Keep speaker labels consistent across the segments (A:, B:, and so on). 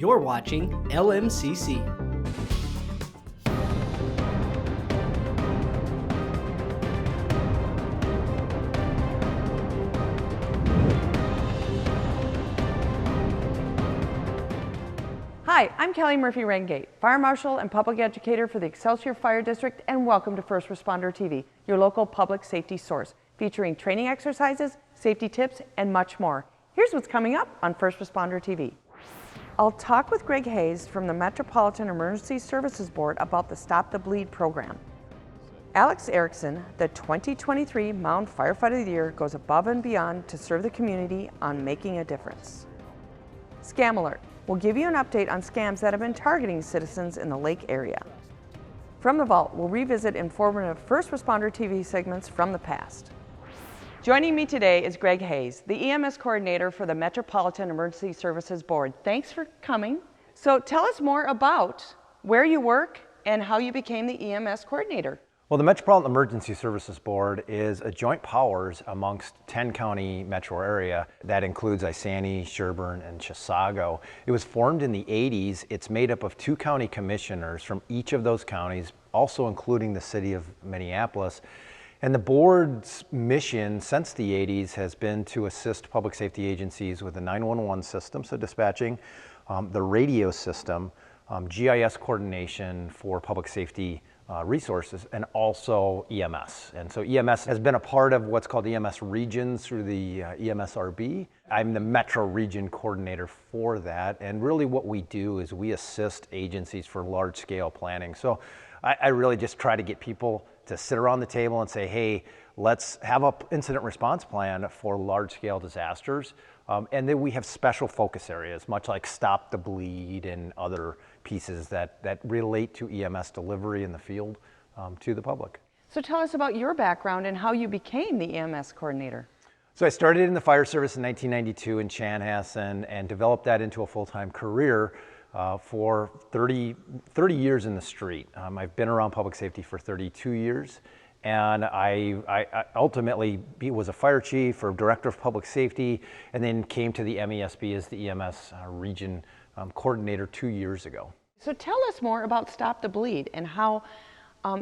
A: You're watching LMCC.
B: Hi, I'm Kellie Murphy-Ringate, Fire Marshal and Public Educator for the Excelsior Fire District, and welcome to First Responder TV, your local public safety source, featuring training exercises, safety tips, and much more. Here's what's coming up on First Responder TV. I'll talk with Greg Hayes from the Metropolitan Emergency Services Board about the Stop the Bleed program. Alex Erickson, the 2023 Mound Firefighter of the Year, goes above and beyond to serve the community on making a difference. Scam Alert. We'll give you an update on scams that have been targeting citizens in the Lake area. From the Vault, we'll revisit informative First Responder TV segments from the past. Joining me today is Greg Hayes, the EMS coordinator for the Metropolitan Emergency Services Board. Thanks for coming. So tell us more about where you work and how you became the EMS coordinator.
C: Well, the Metropolitan Emergency Services Board is a joint powers amongst 10 county metro area that includes Isani, Sherburne, and Chisago. It was formed in the 80s. It's made up of 2 county commissioners from each of those counties, also including the city of Minneapolis. And the board's mission since the 80s has been to assist public safety agencies with the 911 system, so dispatching, the radio system, GIS coordination for public safety resources, and also EMS. And so EMS has been a part of what's called EMS regions through the EMSRB. I'm the Metro Region Coordinator for that, and really what we do is we assist agencies for large-scale planning. So I really just try to get people to sit around the table and say, hey, let's have an incident response plan for large-scale disasters. And then we have special focus areas, much like Stop the Bleed and other pieces that relate to EMS delivery in the field to the public.
B: So tell us about your background and how you became the EMS coordinator.
C: So I started in the fire service in 1992 in Chanhassen and developed that into a full-time career for 30 years in the street. I've been around public safety for 32 years. And I ultimately was a fire chief or director of public safety, and then came to the MESB as the EMS region coordinator 2 years ago.
B: So tell us more about Stop the Bleed and how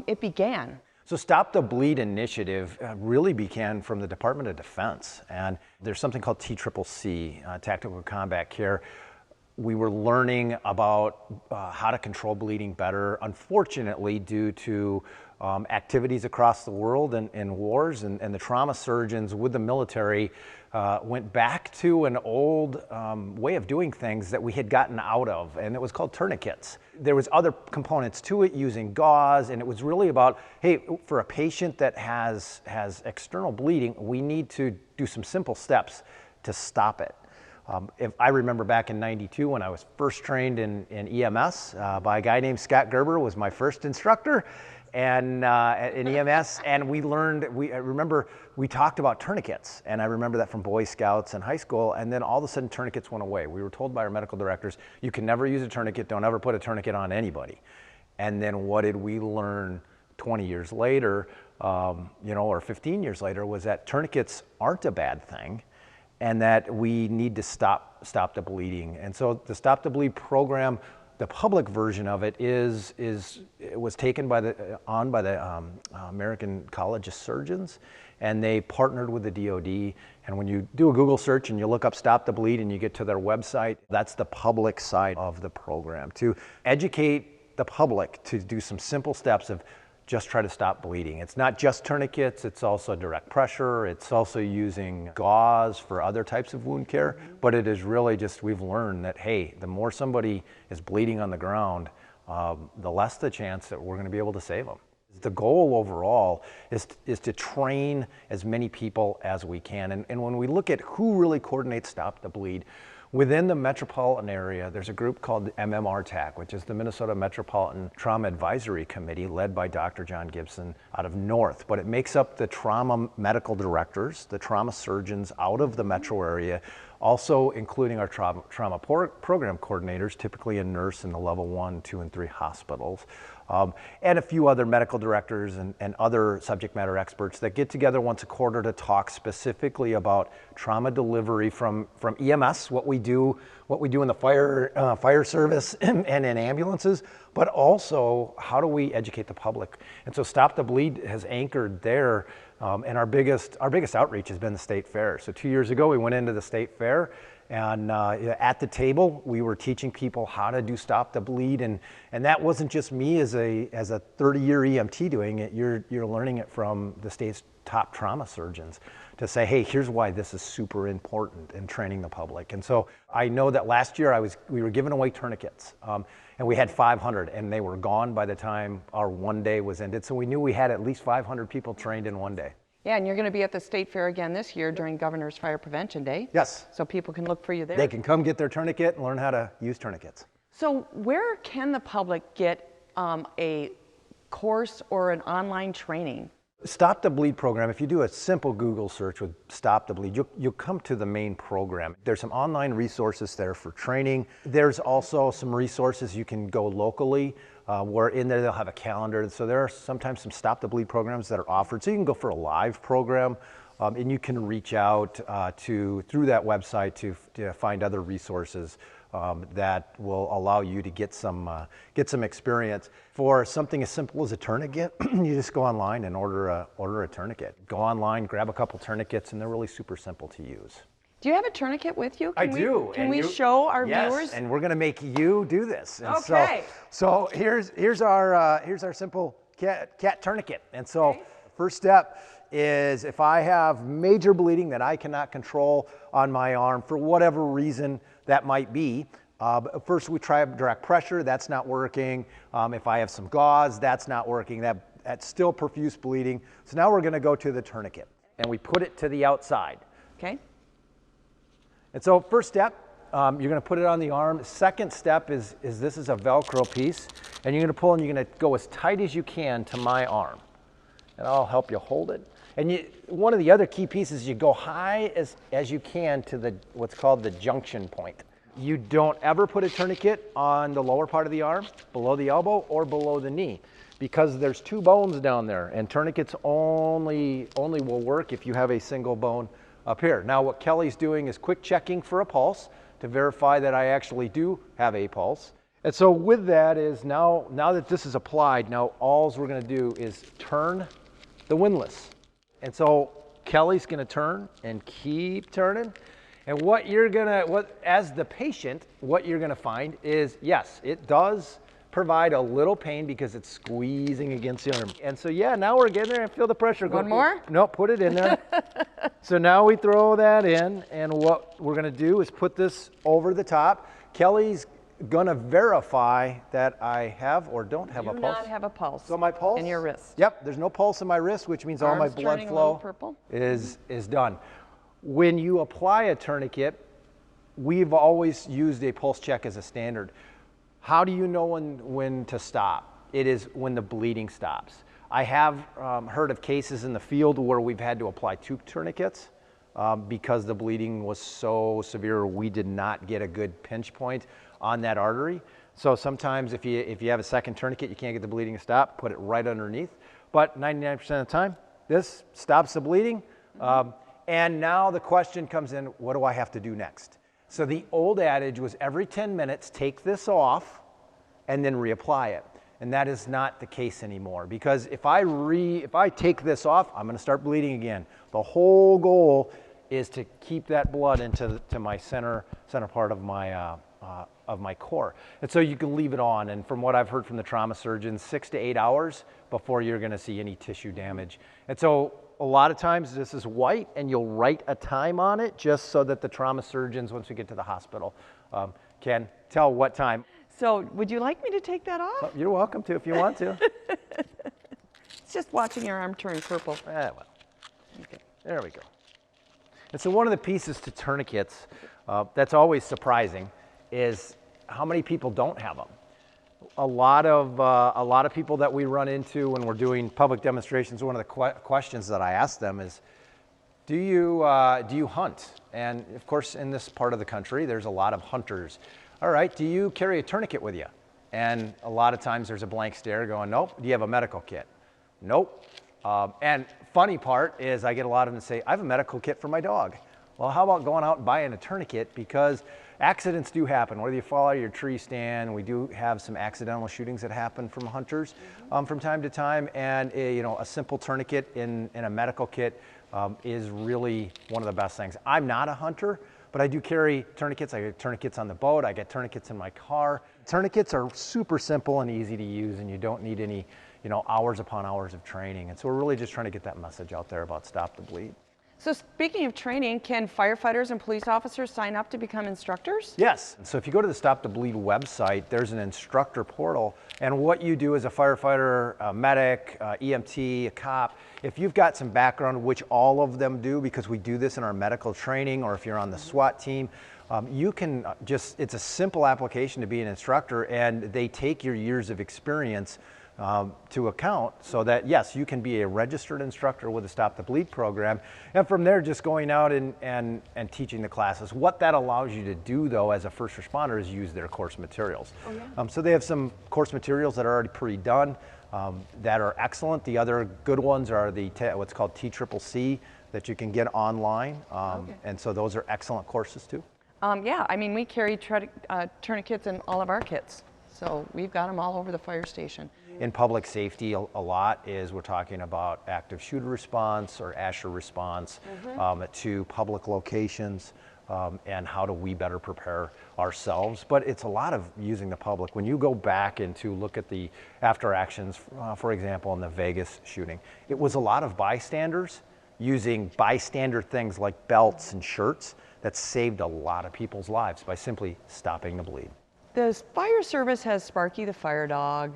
B: it began.
C: So Stop the Bleed initiative really began from the Department of Defense, and there's something called TCCC, Tactical Combat Care. We were learning about how to control bleeding better, unfortunately due to activities across the world and wars, and the trauma surgeons with the military went back to an old way of doing things that we had gotten out of, and it was called tourniquets. There was other components to it, using gauze, and it was really about, hey, for a patient that has external bleeding, we need to do some simple steps to stop it. If I remember back in '92 when I was first trained in EMS by a guy named Scott Gerber, was my first instructor, and in EMS, and we learned. I remember we talked about tourniquets, and I remember that from Boy Scouts and high school. And then all of a sudden, tourniquets went away. We were told by our medical directors, "You can never use a tourniquet. Don't ever put a tourniquet on anybody." And then what did we learn 20 years later, or 15 years later, was that tourniquets aren't a bad thing, and that we need to stop the bleeding. And so the Stop the Bleed program, the public version of it it was taken by the American College of Surgeons, and they partnered with the DoD. And when you do a Google search and you look up Stop the Bleed and you get to their website, that's the public side of the program, to educate the public to do some simple steps of just try to stop bleeding. It's not just tourniquets, it's also direct pressure, it's also using gauze for other types of wound care, but it is really just, we've learned that, hey, the more somebody is bleeding on the ground, the less the chance that we're gonna be able to save them. The goal overall is to train as many people as we can, and when we look at who really coordinates Stop the Bleed, within the metropolitan area, there's a group called MMRTAC, which is the Minnesota Metropolitan Trauma Advisory Committee, led by Dr. John Gibson out of North. But it makes up the trauma medical directors, the trauma surgeons out of the metro area, Also including our trauma program coordinators, typically a nurse in the level 1, 2, and 3 hospitals, and a few other medical directors and other subject matter experts that get together once a quarter to talk specifically about trauma delivery from EMS, what we do in the fire service and in ambulances, but also how do we educate the public. And so Stop the Bleed has anchored there, and our biggest outreach has been the state fair. So 2 years ago we went into the state fair, and at the table we were teaching people how to do Stop the Bleed, and that wasn't just me as a 30-year EMT doing it. You're learning it from the state's top trauma surgeons to say, hey, here's why this is super important in training the public. And so I know that last year we were giving away tourniquets, and we had 500, and they were gone by the time our one day was ended. So we knew we had at least 500 people trained in one day.
B: Yeah, and you're going to be at the State Fair again this year during Governor's Fire Prevention Day.
C: Yes.
B: So people can look for you there.
C: They can come get their tourniquet and learn how to use tourniquets.
B: So where can the public get a course or an online training?
C: Stop the Bleed program, if you do a simple Google search with Stop the Bleed, you'll come to the main program. There's some online resources there for training. There's also some resources you can go locally, where in there they'll have a calendar. So there are sometimes some Stop the Bleed programs that are offered. So you can go for a live program, and you can reach out through that website to find other resources that will allow you to get some experience. For something as simple as a tourniquet, you just go online and order a tourniquet. Go online, grab a couple tourniquets, and they're really super simple to use.
B: Do you have a tourniquet with you?
C: I do.
B: Can we show our
C: yes,
B: viewers?
C: And we're going to make you do this. And
B: okay.
C: So here's our simple cat tourniquet. And so first step is if I have major bleeding that I cannot control on my arm for whatever reason that might be, first we try direct pressure, that's not working. If I have some gauze, that's not working, that's still profuse bleeding. So now we're gonna go to the tourniquet, and we put it to the outside.
B: Okay.
C: And so first step, you're gonna put it on the arm. Second step is this is a Velcro piece, and you're gonna pull and you're gonna go as tight as you can to my arm. And I'll help you hold it. And one of the other key pieces, you go high as you can to what's called the junction point. You don't ever put a tourniquet on the lower part of the arm, below the elbow or below the knee, because there's two bones down there, and tourniquets only will work if you have a single bone up here. Now what Kellie's doing is quick checking for a pulse to verify that I actually do have a pulse. And so with that is now that this is applied, now all we're gonna do is turn the windlass. And so Kellie's gonna turn and keep turning. And as the patient, what you're gonna find is, yes, it does provide a little pain because it's squeezing against the arm. And so yeah, now we're getting there and feel the pressure.
B: One more?
C: No, put it in there. So now we throw that in, and what we're gonna do is put this over the top. Kellie's gonna verify that I have or don't have a pulse.
B: Do not have a pulse.
C: So my pulse?
B: In your wrist.
C: Yep, there's no pulse in my wrist, which means all my
B: Arms
C: blood
B: turning a little
C: flow
B: purple.
C: is done. When you apply a tourniquet, we've always used a pulse check as a standard. How do you know when to stop? It is when the bleeding stops. I have heard of cases in the field where we've had to apply 2 tourniquets because the bleeding was so severe we did not get a good pinch point on that artery. So sometimes if you have a second tourniquet, you can't get the bleeding to stop, put it right underneath. But 99% of the time, this stops the bleeding. And now the question comes in, what do I have to do next? So the old adage was every 10 minutes, take this off and then reapply it. And that is not the case anymore, because if I take this off, I'm gonna start bleeding again. The whole goal is to keep that blood into my center part of my core. And so you can leave it on, and from what I've heard from the trauma surgeons, 6 to 8 hours before you're gonna see any tissue damage. And so a lot of times this is white, and you'll write a time on it just so that the trauma surgeons, once we get to the hospital, can tell what time.
B: So would you like me to take that off?
C: Well, you're welcome to if you want to.
B: It's just watching your arm turn purple.
C: Well, okay, there we go. And so one of the pieces to tourniquets that's always surprising is how many people don't have them. A lot of people that we run into when we're doing public demonstrations, one of the questions that I ask them is, Do you hunt? And of course, in this part of the country, there's a lot of hunters. All right, do you carry a tourniquet with you? And a lot of times there's a blank stare going, nope. Do you have a medical kit? Nope. And funny part is I get a lot of them say, I have a medical kit for my dog. Well, how about going out and buying a tourniquet? Because accidents do happen. Whether you fall out of your tree stand, we do have some accidental shootings that happen from hunters from time to time. And a simple tourniquet in a medical kit is really one of the best things. I'm not a hunter, but I do carry tourniquets. I get tourniquets on the boat. I get tourniquets in my car. Tourniquets are super simple and easy to use, and you don't need any hours upon hours of training. And so we're really just trying to get that message out there about Stop the Bleed.
B: So speaking of training, can firefighters and police officers sign up to become instructors?
C: Yes. So if you go to the Stop the Bleed website, there's an instructor portal. And what you do as a firefighter, a medic, EMT, a cop, if you've got some background, which all of them do because we do this in our medical training, or if you're on the SWAT team, you can it's a simple application to be an instructor, and they take your years of experience to account so that, yes, you can be a registered instructor with a Stop the Bleed program. And from there, just going out and teaching the classes. What that allows you to do, though, as a first responder is use their course materials. Oh, yeah. So they have some course materials that are already pre-done that are excellent. The other good ones are the what's called TCCC that you can get online. And so those are excellent courses, too.
B: Yeah, I mean, we carry tourniquets in all of our kits. So we've got them all over the fire station.
C: In public safety, a lot is we're talking about active shooter response or ASHA response to public locations, and how do we better prepare ourselves. But it's a lot of using the public. When you go back and to look at the after actions, for example, in the Vegas shooting, it was a lot of bystanders using bystander things like belts and shirts that saved a lot of people's lives by simply stopping the bleed.
B: The fire service has Sparky the fire dog.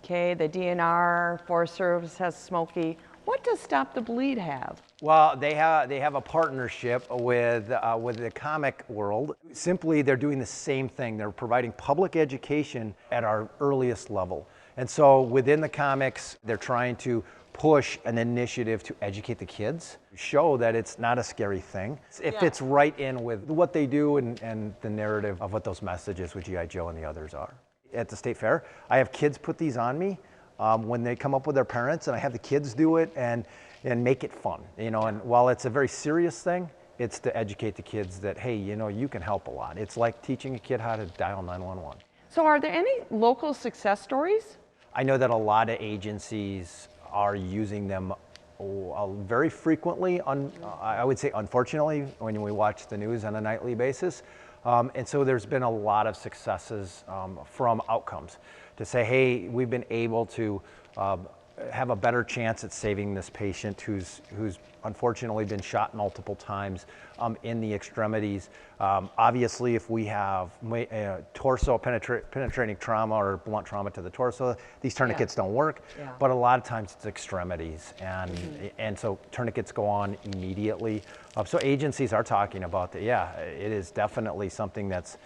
B: Okay, the DNR, Forest Service has Smokey. What does Stop the Bleed have?
C: Well, they have a partnership with the comic world. Simply, they're doing the same thing. They're providing public education at our earliest level. And so within the comics, they're trying to push an initiative to educate the kids, show that it's not a scary thing. It fits right in with what they do and the narrative of what those messages with G.I. Joe and the others are. At the state fair, I have kids put these on me when they come up with their parents, and I have the kids do it and make it fun. And while it's a very serious thing, it's to educate the kids that, hey, you can help a lot. It's like teaching a kid how to dial 911.
B: So are there any local success stories?
C: I know that a lot of agencies are using them very frequently, I would say unfortunately, when we watch the news on a nightly basis. And so there's been a lot of successes from outcomes to say, hey, we've been able to have a better chance at saving this patient who's unfortunately been shot multiple times in the extremities. Obviously, if we have torso penetrating trauma or blunt trauma to the torso, these tourniquets don't work. Yeah. But a lot of times it's extremities, and so tourniquets go on immediately. So agencies are talking about that. Yeah, it is definitely something that's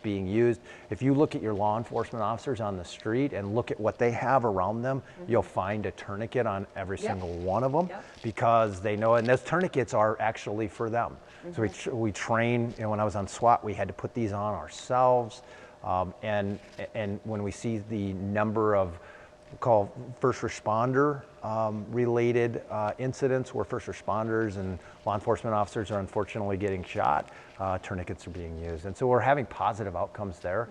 C: being used. If you look at your law enforcement officers on the street and look at what they have around them, you'll find a tourniquet on every single one of them because they know, and those tourniquets are actually for them. So we train, when I was on SWAT, we had to put these on ourselves. And when we see the number of call first responder related incidents where first responders and law enforcement officers are unfortunately getting shot, tourniquets are being used. And so we're having positive outcomes there,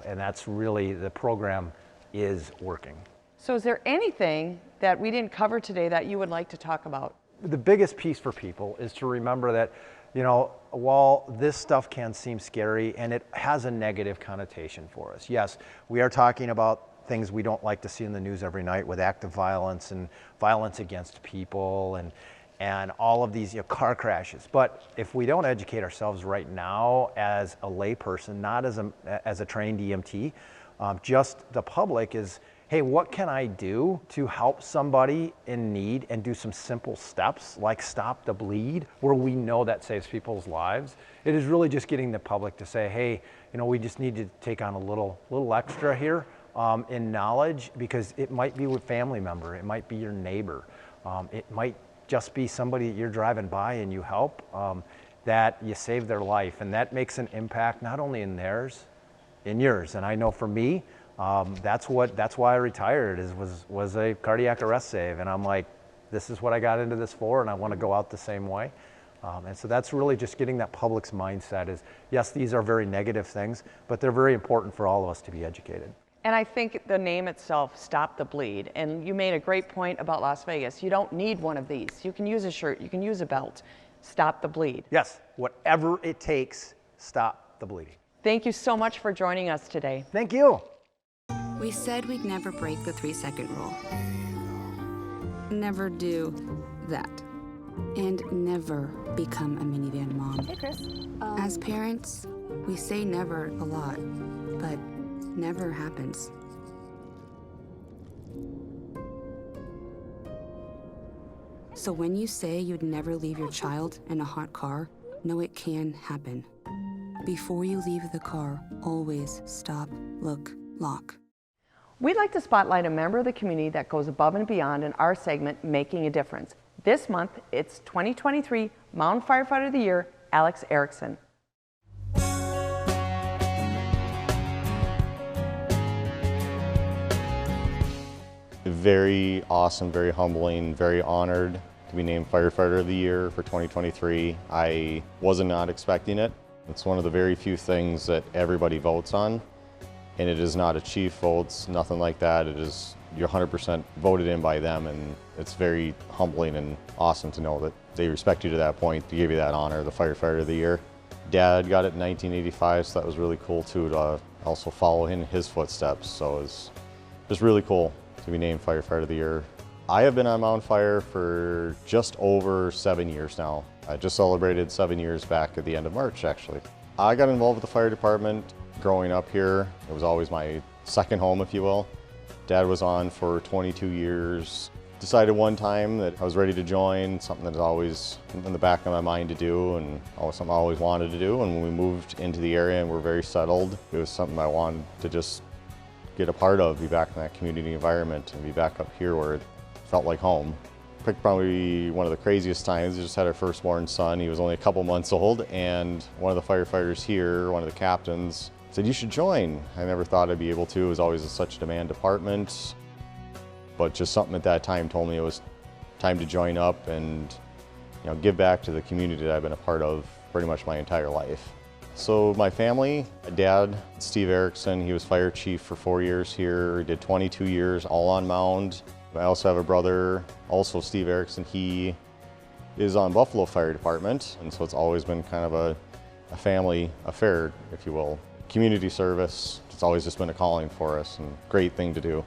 C: and that's really, the program is working.
B: So is there anything that we didn't cover today that you would like to talk about?
C: The biggest piece for people is to remember that, while this stuff can seem scary and it has a negative connotation for us, yes, we are talking about things we don't like to see in the news every night with active violence and violence against people and all of these car crashes. But if we don't educate ourselves right now as a layperson, not as a trained EMT, just the public is, hey, what can I do to help somebody in need and do some simple steps like Stop the Bleed, where we know that saves people's lives? It is really just getting the public to say, hey, we just need to take on a little extra here. In knowledge, because it might be with family member, it might be your neighbor, it might just be somebody that you're driving by and you help, that you save their life. And that makes an impact not only in theirs, in yours. And I know for me, that's why I retired, was a cardiac arrest save. And I'm like, this is what I got into this for, and I want to go out the same way. And so that's really just getting that public's mindset is, yes, these are very negative things, but they're very important for all of us to be educated.
B: And I think the name itself, Stop the Bleed, and you made a great point about Las Vegas. You don't need one of these. You can use a shirt, you can use a belt. Stop the bleed.
C: Yes, whatever it takes, stop the bleeding.
B: Thank you so much for joining us today.
C: Thank you.
D: We said we'd never break the 3-second rule. Never do that. And never become a minivan mom.
E: Hey, Chris.
D: As parents, we say never a lot, but never happens. So when you say you'd never leave your child in a hot car, know it can happen. Before you leave the car, always stop, look, lock.
B: We'd like to spotlight a member of the community that goes above and beyond in our segment, Making a Difference. This month, it's 2023 Mound Firefighter of the Year, Alex Erickson.
F: Very awesome, very humbling, very honored to be named Firefighter of the Year for 2023. I was not expecting it. It's one of the very few things that everybody votes on, and it is not a chief votes, nothing like that. It is, you're 100% voted in by them, and it's very humbling and awesome to know that they respect you to that point to give you that honor, the Firefighter of the Year. Dad got it in 1985, so that was really cool too, to also follow in his footsteps. So it's just really cool to be named Firefighter of the Year. I have been on Mound Fire for just over 7 years now. I just celebrated 7 years back at the end of March, actually. I got involved with the fire department growing up here. It was always my second home, if you will. Dad was on for 22 years. Decided one time that I was ready to join, something that's always in the back of my mind to do, and something I always wanted to do. And when we moved into the area and we're very settled, it was something I wanted to just get a part of, be back in that community environment and be back up here where it felt like home. Picked probably one of the craziest times. We just had our firstborn son. He was only a couple months old, and one of the firefighters here, one of the captains, said, "You should join." I never thought I'd be able to. It was always such a demand department. But just something at that time told me it was time to join up and give back to the community that I've been a part of pretty much my entire life. So my family, my dad, Steve Erickson, he was fire chief for 4 years here. He did 22 years all on Mound. I also have a brother, also Steve Erickson. He is on Buffalo Fire Department, and so it's always been kind of a family affair, if you will. Community service, it's always just been a calling for us and great thing to do.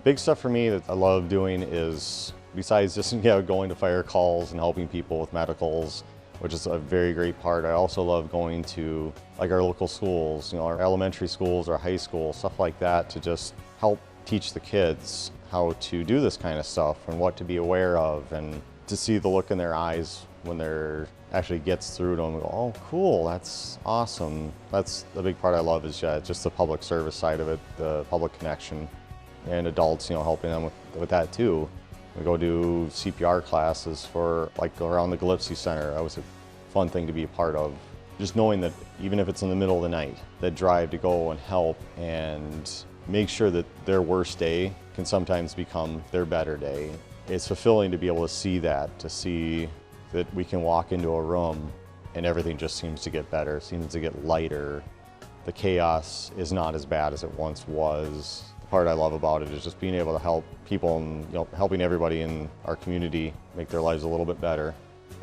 F: Big stuff for me that I love doing is, besides just going to fire calls and helping people with medicals, which is a very great part, I also love going to like our local schools, our elementary schools, our high school, stuff like that, to just help teach the kids how to do this kind of stuff and what to be aware of, and to see the look in their eyes when they're actually gets through to them and go, "Oh, cool, that's awesome." That's the big part I love, is just the public service side of it, the public connection, and adults, helping them with that too. We go do CPR classes for around the Gillespie Center. That was a fun thing to be a part of. Just knowing that even if it's in the middle of the night, that drive to go and help and make sure that their worst day can sometimes become their better day. It's fulfilling to be able to see that, to see that we can walk into a room and everything just seems to get better, seems to get lighter. The chaos is not as bad as it once was. The part I love about it is just being able to help people and helping everybody in our community make their lives a little bit better.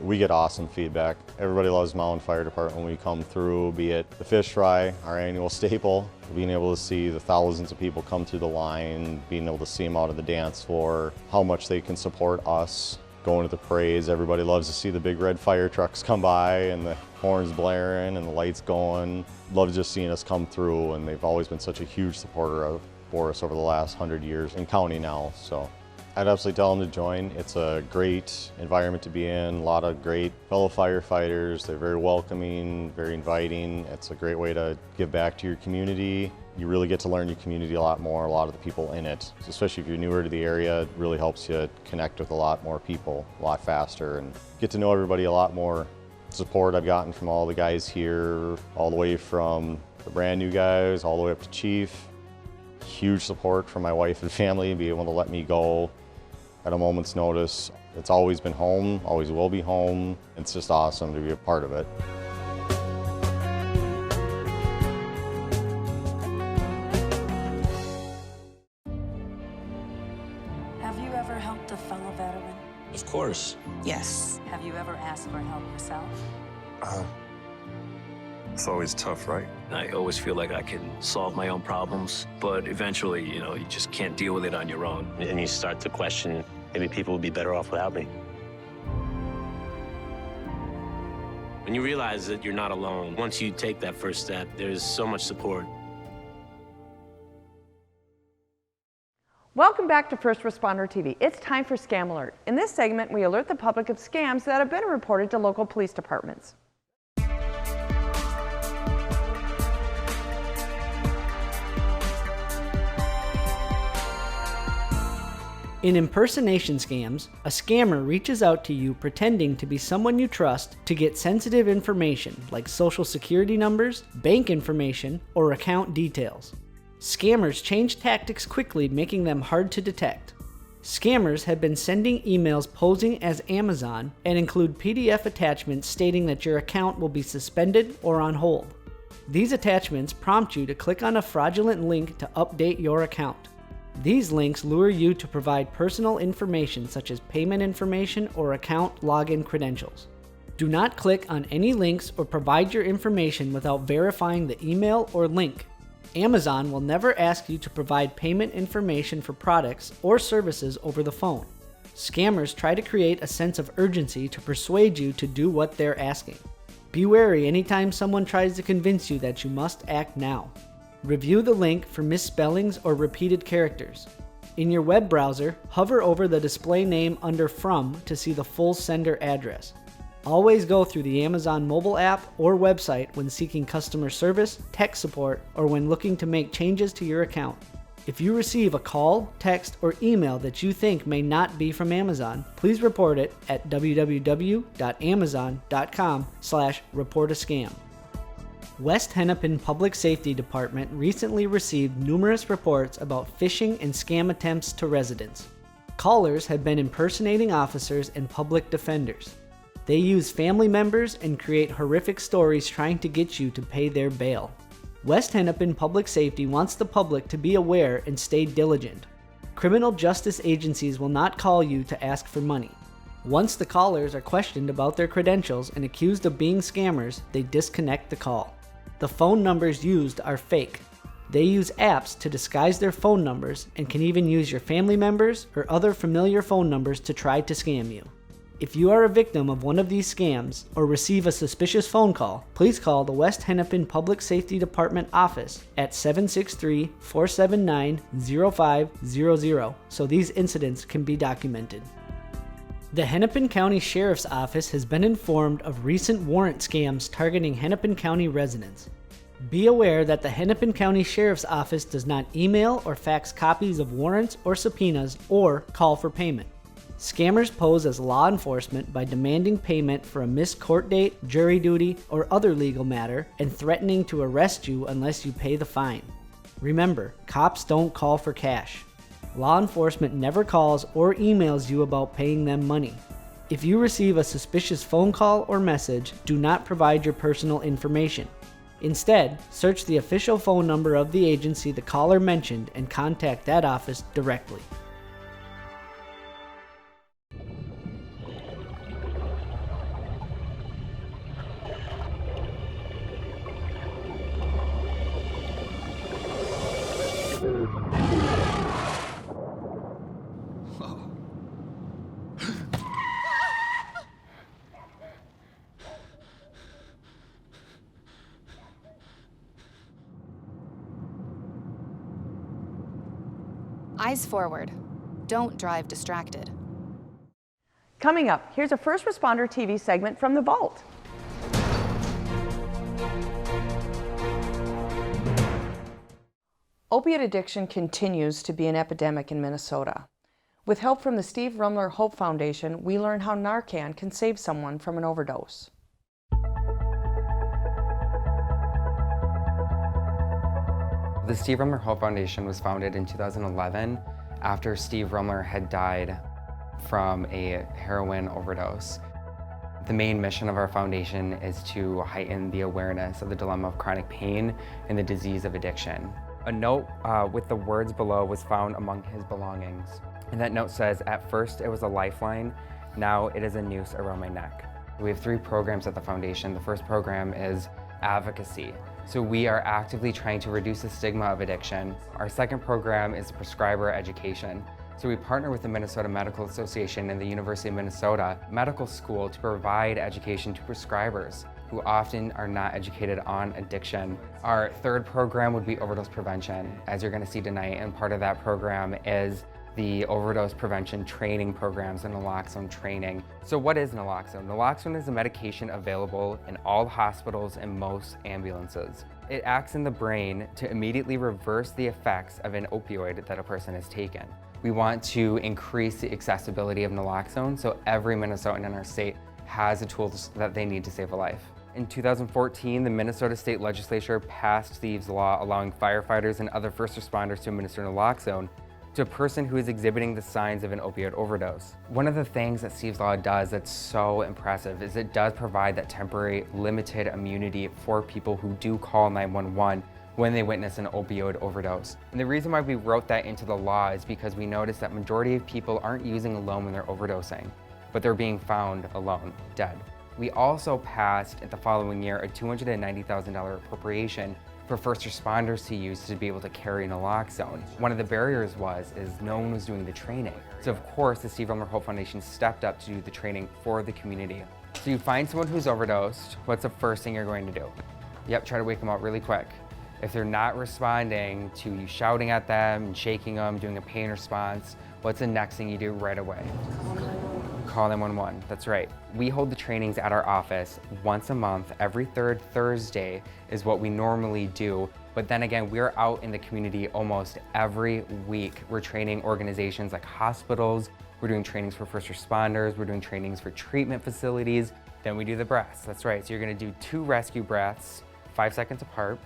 F: We get awesome feedback. Everybody loves Mound Fire Department when we come through, be it the fish fry, our annual staple, being able to see the thousands of people come through the line, being able to see them out on the dance floor, how much they can support us. Going to the parades, everybody loves to see the big red fire trucks come by and the horns blaring and the lights going. Love just seeing us come through, and they've always been such a huge supporter for us over the last 100 years and counting now. So I'd absolutely tell them to join. It's a great environment to be in, a lot of great fellow firefighters. They're very welcoming, very inviting. It's a great way to give back to your community You really get to learn your community a lot more, a lot of the people in it. Especially if you're newer to the area, it really helps you connect with a lot more people a lot faster and get to know everybody a lot more. Support I've gotten from all the guys here, all the way from the brand new guys, all the way up to chief. Huge support from my wife and family, be able to let me go at a moment's notice. It's always been home, always will be home. It's just awesome to be a part of it.
E: Have you ever helped a fellow veteran?
G: Of course.
E: Yes. Have you ever asked for help yourself?
G: It's always tough, right? I always feel like I can solve my own problems, but eventually, you just can't deal with it on your own.
H: And you start to question, maybe people would be better off without me. When you realize that you're not alone, once you take that first step, there's so much support.
B: Welcome back to First Responder TV. It's time for Scam Alert. In this segment, we alert the public of scams that have been reported to local police departments.
A: In impersonation scams, a scammer reaches out to you pretending to be someone you trust to get sensitive information like social security numbers, bank information, or account details. Scammers change tactics quickly, making them hard to detect. Scammers have been sending emails posing as Amazon and include PDF attachments stating that your account will be suspended or on hold. These attachments prompt you to click on a fraudulent link to update your account. These links lure you to provide personal information such as payment information or account login credentials. Do not click on any links or provide your information without verifying the email or link. Amazon will never ask you to provide payment information for products or services over the phone. Scammers try to create a sense of urgency to persuade you to do what they're asking. Be wary anytime someone tries to convince you that you must act now. Review the link for misspellings or repeated characters. In your web browser, hover over the display name under From to see the full sender address. Always go through the Amazon mobile app or website when seeking customer service, tech support, or when looking to make changes to your account. If you receive a call, text, or email that you think may not be from Amazon, please report it at www.amazon.com/reportascam. West Hennepin Public Safety Department recently received numerous reports about phishing and scam attempts to residents. Callers have been impersonating officers and public defenders. They use family members and create horrific stories trying to get you to pay their bail. West Hennepin Public Safety wants the public to be aware and stay diligent. Criminal justice agencies will not call you to ask for money. Once the callers are questioned about their credentials and accused of being scammers, they disconnect the call. The phone numbers used are fake. They use apps to disguise their phone numbers and can even use your family members or other familiar phone numbers to try to scam you. If you are a victim of one of these scams or receive a suspicious phone call, please call the West Hennepin Public Safety Department office at 763-479-0500 so these incidents can be documented. The Hennepin County Sheriff's Office has been informed of recent warrant scams targeting Hennepin County residents. Be aware that the Hennepin County Sheriff's Office does not email or fax copies of warrants or subpoenas or call for payment. Scammers pose as law enforcement by demanding payment for a missed court date, jury duty, or other legal matter and threatening to arrest you unless you pay the fine. Remember, cops don't call for cash. Law enforcement never calls or emails you about paying them money. If you receive a suspicious phone call or message, do not provide your personal information. Instead, search the official phone number of the agency the caller mentioned and contact that office directly.
I: Eyes forward. Don't drive distracted.
B: Coming up, here's a First Responder TV segment from the Vault. Opiate addiction continues to be an epidemic in Minnesota. With help from the Steve Rummler Hope Foundation, we learn how Narcan can save someone from an overdose.
J: The Steve Rummler Hope Foundation was founded in 2011 after Steve Rummler had died from a heroin overdose. The main mission of our foundation is to heighten the awareness of the dilemma of chronic pain and the disease of addiction. A note with the words below was found among his belongings. And that note says, "At first it was a lifeline, now it is a noose around my neck." We have 3 programs at the foundation. The first program is advocacy. So we are actively trying to reduce the stigma of addiction. Our second program is prescriber education. So we partner with the Minnesota Medical Association and the University of Minnesota Medical School to provide education to prescribers who often are not educated on addiction. Our third program would be overdose prevention, as you're going to see tonight, and part of that program is the overdose prevention training programs and naloxone training. So what is naloxone? Naloxone is a medication available in all hospitals and most ambulances. It acts in the brain to immediately reverse the effects of an opioid that a person has taken. We want to increase the accessibility of naloxone so every Minnesotan in our state has the tools that they need to save a life. In 2014, the Minnesota State Legislature passed Steve's law allowing firefighters and other first responders to administer naloxone to a person who is exhibiting the signs of an opioid overdose. One of the things that Steve's law does that's so impressive is it does provide that temporary limited immunity for people who do call 911 when they witness an opioid overdose. And the reason why we wrote that into the law is because we noticed that majority of people aren't using alone when they're overdosing, but they're being found alone, dead. We also passed the following year a $290,000 appropriation for first responders to use to be able to carry naloxone. One of the barriers is no one was doing the training. So of course, the Steve Rummler Hope Foundation stepped up to do the training for the community. So you find someone who's overdosed, what's the first thing you're going to do? Yep, try to wake them up really quick. If they're not responding to you shouting at them and shaking them, doing a pain response, what's the next thing you do right away? Call 911, that's right. We hold the trainings at our office once a month. Every third Thursday is what we normally do. But then again, we're out in the community almost every week. We're training organizations like hospitals, we're doing trainings for first responders, we're doing trainings for treatment facilities. Then we do the breaths, that's right. So you're gonna do 2 rescue breaths, 5 seconds apart,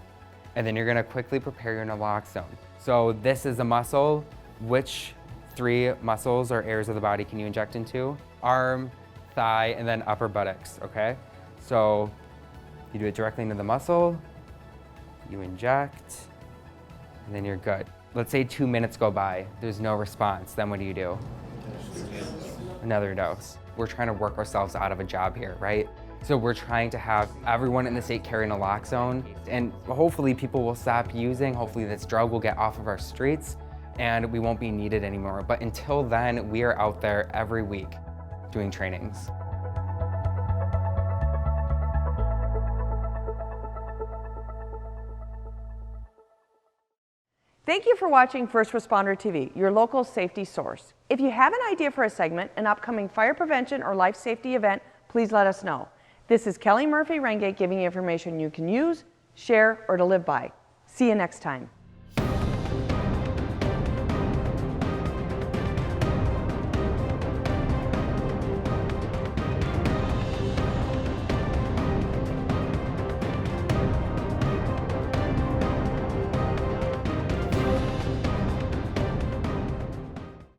J: and then you're gonna quickly prepare your naloxone. So this is a muscle. Which 3 muscles or areas of the body can you inject into? Arm, thigh, and then upper buttocks, okay? So you do it directly into the muscle, you inject, and then you're good. Let's say 2 minutes go by, there's no response, then what do you do? Another dose. We're trying to work ourselves out of a job here, right? So we're trying to have everyone in the state carry naloxone, and hopefully people will stop using, hopefully this drug will get off of our streets, and we won't be needed anymore. But until then, we are out there every week doing trainings.
B: Thank you for watching First Responder TV, your local safety source. If you have an idea for a segment, an upcoming fire prevention or life safety event, please let us know. This is Kellie Murphy-Ringate giving you information you can use, share, or to live by. See you next time.